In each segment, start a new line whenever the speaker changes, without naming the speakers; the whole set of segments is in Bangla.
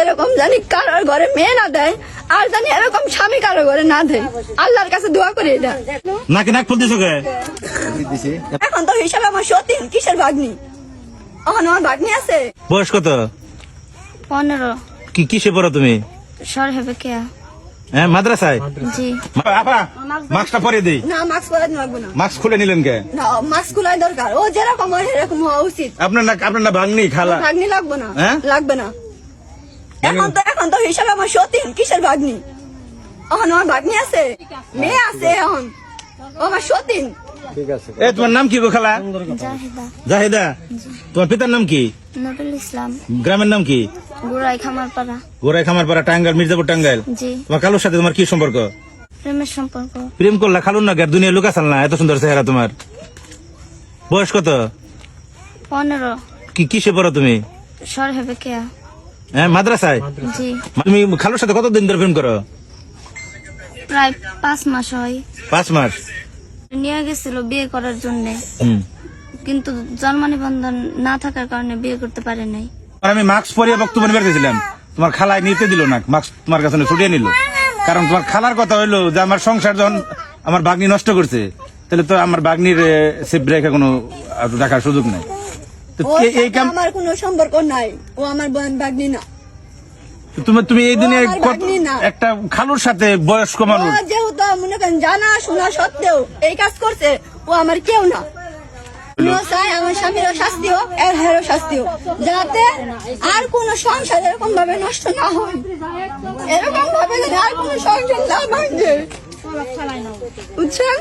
এরকম জানি কারোর ঘরে মেয়ে না দেয়, আর জানি এরকম স্বামী কারো ঘরে না দেয়। আল্লাহর কাছে দোয়া করি এটা।
নাকি নাক ফুলতেছো কে?
এখন তো হিসাবে আমার সতীন, কিসের ভাগ্নি? এখন আমার ভাগ্নি আছে।
বয়স কত?
15
কিসে পড়ো তুমি?
সরহেবে কে?
হ্যাঁ, মাদ্রাসায়।
জি।
আপা মাস্কটা পরিয়ে দেই।
না, মাস্ক পরাতে লাগবে না।
মাস্ক খুলে নিলেন কে?
না, মাস্ক খোলাই দরকার। ও যেরকম হয় এরকম হওয়া উচিত।
আপনার না ভাগ্নি খালা?
ভাগ্নি লাগবে না,
হ্যাঁ?
লাগবে না। এখন তো হিসাবে আমার সতীন, কিসের ভাগ্নি? এখন আমার ভাগ্নি আছে, মেয়ে আছে। এখন ও আমার সতীন।
এ তোমার নাম কি গো খালা?
জাহিদা।
জাহিদা। তোমার পিতার নাম কি?
নুরুল ইসলাম।
গ্রামের নাম কি?
গুড়াই খামারপাড়া।
গোড়াই খামারপাড়া, টাঙ্গাইল, মির্জাপুর টাঙ্গাইল।
জি।
তোমার কালুর সাথে তোমার কি সম্পর্ক?
প্রেমের সম্পর্ক।
প্রেম করলা খালুন না? আর দুনিয়া লুকাছাল না? এত সুন্দর চেহারা তোমার। বয়স কত?
15
কিসে পড়ো তুমি?
সরহেবে কে?
হ্যাঁ, মাদ্রাসায়।
জি।
তুমি খালুর সাথে কতদিন ধরে প্রেম করো?
প্রায় 5 মাস হয়।
5 মাস।
নিয়ে গেছিল বিয়ে করার জন্য,
হুম।
কিন্তু জন্ম নিবন্ধন না থাকার কারণে বিয়ে করতে পারে নাই।
আর আমি মাস্ক পরিয়ে বক্তব্য নিতে গেছিলাম, তোমার খালায় নিতে দিল না, মাস্ক তোমার কাছে ছুটিয়ে নিল। কারণ তোমার খালার কথা হইলো যে আমার সংসার যখন আমার বাগ্নি নষ্ট করছে, তাহলে তো আমার বাগ্নির সেফ রেখে কোনো দেখার সুযোগ নাই। তো
ওর
এই কাম
সাথে আমার কোনো সম্পর্ক নাই। ও আমার ভাগ্নি না।
তুমি এই দিনে
ও আমার ভাগ্নি না।
একটা খালুর সাথে বয়স্ক মানুষ,
ও যেহেতু মনে করেন জানা শোনা সত্ত্বেও এই কাজ করছে, ও আমার কেউ না। আমিও চাই আমার স্বামীরও শাস্তি হোক, এর হেরও শাস্তি হোক, যাতে আর কোনো সংসার এরকম ভাবে নষ্ট না হয়, এরকম ভাবে যেন আর কোনো সংসার না ভাঙে। বুঝছেন?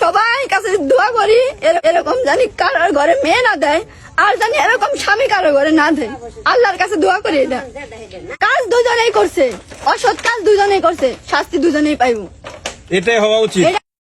সবাই কাছে দোয়া করি এরকম জানি কারোর ঘরে মেয়ে না দেয়, আর জানি এরকম স্বামী কারো ঘরে না দেয়। আল্লাহর কাছে দোয়া করি এটা। কাজ দুজনেই করছে, অসৎ কাজ দুজনেই করছে, শাস্তি দুজনেই পাইব।
এটাই হওয়া উচিত।